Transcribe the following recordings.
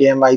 KMI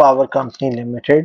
Power Company Limited۔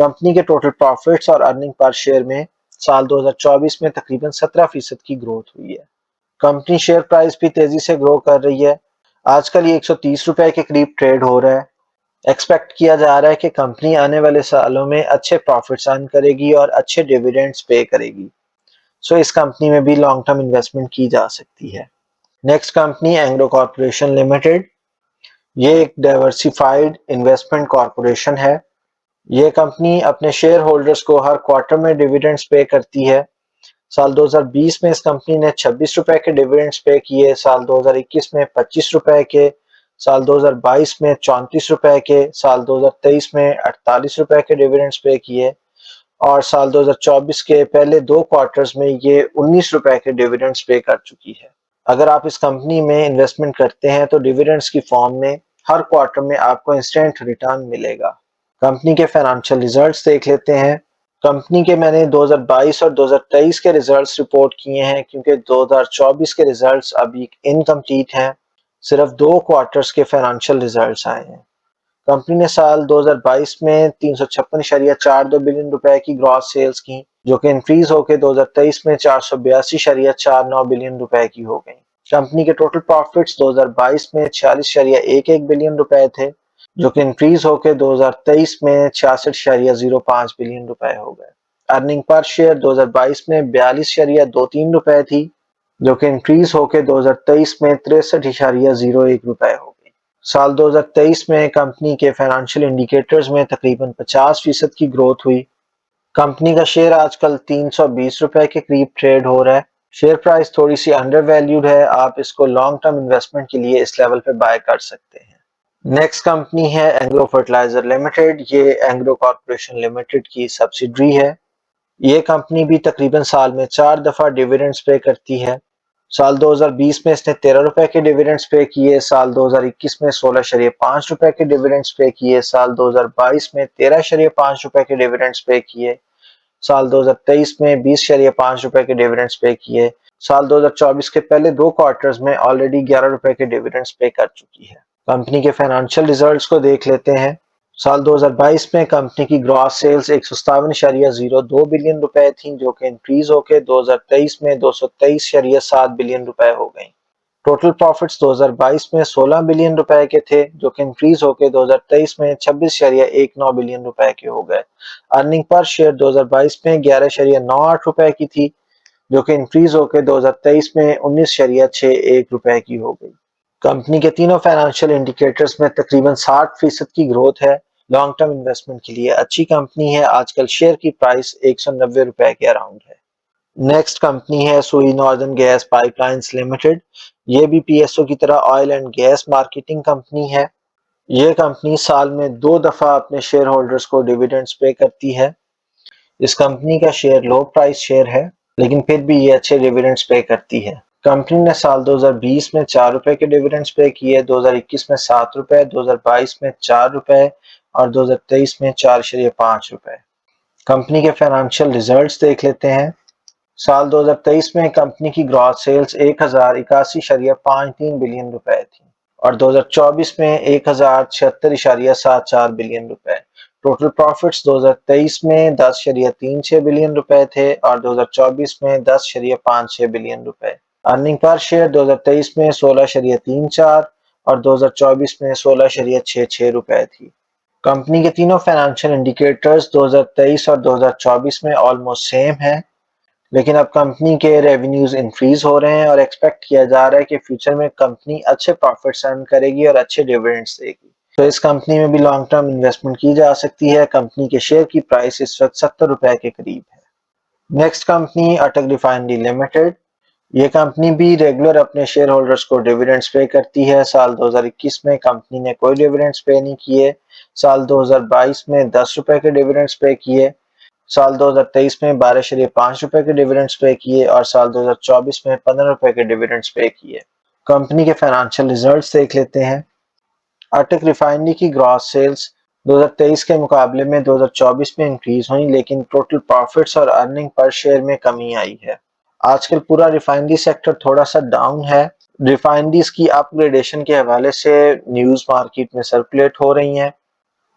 Company के total profits और earning per share में साल 2024 में तकरीबन 17% की ग्रोथ हुई है। कंपनी शेयर प्राइस भी तेजी से ग्रो कर रही है। आजकल ये 130 रुपए के करीब ट्रेड हो रहा है। एक्सपेक्ट किया जा रहा है कि कंपनी आने वाले सालों में अच्छे प्रॉफिट्स अर्न करेगी और अच्छे डिविडेंड्स पे करेगी। सो इस कंपनी में भी लॉन्ग टर्म इन्वेस्टमेंट की जा सकती है। Next company Engro corporation limited. ये एक डाइवर्सिफाइड इन्वेस्टमेंट कॉर्पोरेशन है। ये कंपनी अपने शेयर होल्डर्स को हर क्वार्टर में डिविडेंड्स पे करती है। साल 2020 में इस कंपनी ने 26 रुपए के डिविडेंड्स पे किए, साल 2021 में 25 रुपए के, साल 2022 में 34 रुपए के, साल 2023 में 48 रुपए के डिविडेंड्स पे किए और साल 2024 के पहले 2 क्वार्टर्स में ये 19 रुपए के डिविडेंड्स पे कर चुकी है। अगर आप इस कंपनी में इन्वेस्टमेंट करते हैं तो डिविडेंड्स की फॉर्म में हर क्वार्टर में आपको इंस्टेंट रिटर्न मिलेगा। कंपनी के फाइनेंशियल रिजल्ट्स देख लेते हैं। कंपनी के मैंने 2022 और 2023 के रिजल्ट्स रिपोर्ट किए हैं क्योंकि 2024 के रिजल्ट्स अभी इनकम्प्लीट हैं। सिर्फ 2 क्वार्टर्स के फाइनेंशियल रिजल्ट्स आए हैं। कंपनी ने साल 2022 में 356.42 बिलियन रुपए की ग्रॉस सेल्स की, जो कि इंक्रीज होकर 2023 में 482.49 बिलियन रुपए की हो गई। कंपनी के टोटल प्रॉफिट्स 2022 में 46.11 बिलियन रुपए थे, जो कि इंक्रीज होकर 2023 में 66.05 बिलियन रुपए हो गए। अर्निंग पर शेयर 2022 में 42.23 रुपए थी, जो कि इंक्रीज होकर 2023 में 63.01 रुपए हो गई। साल 2023 में कंपनी के फाइनेंशियल इंडिकेटर्स में तकरीबन 50% की ग्रोथ हुई। कंपनी का शेयर आजकल 320 रुपए के करीब ट्रेड हो रहा है। शेयर प्राइस थोड़ी सी अंडर वैल्यूड है, आप इसको लॉन्ग टर्म इन्वेस्टमेंट के लिए इस लेवल पे बाय कर सकते हैं। नेक्स्ट कंपनी है एंग्रो फर्टिलाइजर लिमिटेड। ये एंग्रो कॉर्पोरेशन लिमिटेड की सब्सिडरी है। ये कंपनी भी तकरीबन साल में 4 दफा डिविडेंड्स पे करती है। साल 2020 में इसने 13 रुपए के डिविडेंड्स पे किए, साल 2021 में 16.5 रुपए के डिविडेंड्स पे किए, साल 2022 में 13.5 रुपए के डिविडेंड्स पे किए, साल 2023 में 20.5 रुपए के डिविडेंड्स पे किए। साल 2024 के पहले 2 क्वार्टर्स में ऑलरेडी 11 रुपए के डिविडेंड्स पे कर चुकी है। कंपनी के फाइनेंशियल रिजल्ट्स को देख लेते हैं। साल 2022 में कंपनी की ग्रॉस सेल्स 157.02 बिलियन रुपए थी, जो कि इंक्रीज होकर 2023 में 223.7 बिलियन रुपए हो गई। टोटल प्रॉफिट्स 2022 में 16 बिलियन रुपए के थे, जो कि इंक्रीज होकर 2023 में 26.19 बिलियन रुपए के हो गए। अर्निंग पर शेयर 2022 में 11.98 रुपए की थी, जो कि इंक्रीज होकर 2023 में 19.61 रुपए की हो गई। कंपनी के तीनों फाइनेंशियल इंडिकेटर्स में तकरीबन 60% की ग्रोथ है। लॉन्ग टर्म इन्वेस्टमेंट के लिए अच्छी कंपनी है। आजकल शेयर की प्राइस 190 रुपए के अराउंड है। नेक्स्ट कंपनी है सुई नॉर्दर्न गैस पाइपलाइंस लिमिटेड। ये भी पीएसओ की तरह oil and gas marketing company है। ये कंपनी साल में 2 दफा अपने शेयर होल्डर्स को डिविडेंड्स पे करती है। इस कंपनी का शेयर लो प्राइस शेयर है, लेकिन फिर भी ये अच्छे डिविडेंड्स पे करती है। कंपनी ने साल 2020 में 4 रुपए के डिविडेंड्स पे किए, 2021 में 7 रुपए, 2022 में 4 रुपए और 2023 में 4.5 रुपए। कंपनी के फाइनेंशियल रिजल्ट्स देख लेते हैं। साल 2023 में कंपनी की ग्रॉस सेल्स 1081.53 बिलियन रुपए थी और 2024 में 1076.74 बिलियन रुपए। टोटल प्रॉफिट्स 2023 में 10.36 बिलियन रुपए थे और 2024 में 10.56 बिलियन रुपए। अर्निंग पर शेयर 2023 में 16.34 और 2024 में 16.66 रुपए थी। कंपनी के तीनों फाइनेंशियल इंडिकेटर्स 2023 और 2024 में ऑलमोस्ट सेम है, लेकिन अब कंपनी के रेवेन्यूज इंक्रीज हो रहे हैं और एक्सपेक्ट किया जा रहा है कि फ्यूचर में कंपनी अच्छे प्रॉफिट्स अर्न करेगी और अच्छे डिविडेंड्स देगी। तो इस कंपनी में भी लॉन्ग टर्म इन्वेस्टमेंट की जा सकती है। कंपनी के शेयर की प्राइस इस वक्त 70 रुपए के करीब है। नेक्स्ट कंपनी अटक रिफाइनरी लिमिटेड। ये कंपनी भी रेगुलर अपने शेयर होल्डर्स को डिविडेंड्स पे करती है। साल 2021 में कंपनी ने कोई डिविडेंड्स पे नहीं किए। साल 2022 में 10 रुपए के डिविडेंड्स पे किए, साल 2023 में 12.5 रुपए के डिविडेंड्स पे किए और साल 2024 में 15 रुपए के डिविडेंड्स पे किए। कंपनी के फाइनेंशियल रिजल्ट्स देख लेते हैं। अटक रिफाइनरी की ग्रॉस सेल्स 2023 के मुकाबले में 2024 में इंक्रीज हुई, लेकिन टोटल प्रॉफिट्स और अर्निंग पर शेयर में कमी आई है। आजकल पूरा रिफाइनरी सेक्टर थोड़ा सा डाउन है। रिफाइनरीज की अपग्रेडेशन के हवाले से न्यूज मार्केट में सर्कुलेट हो रही हैं।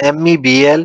MEBL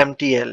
MTL،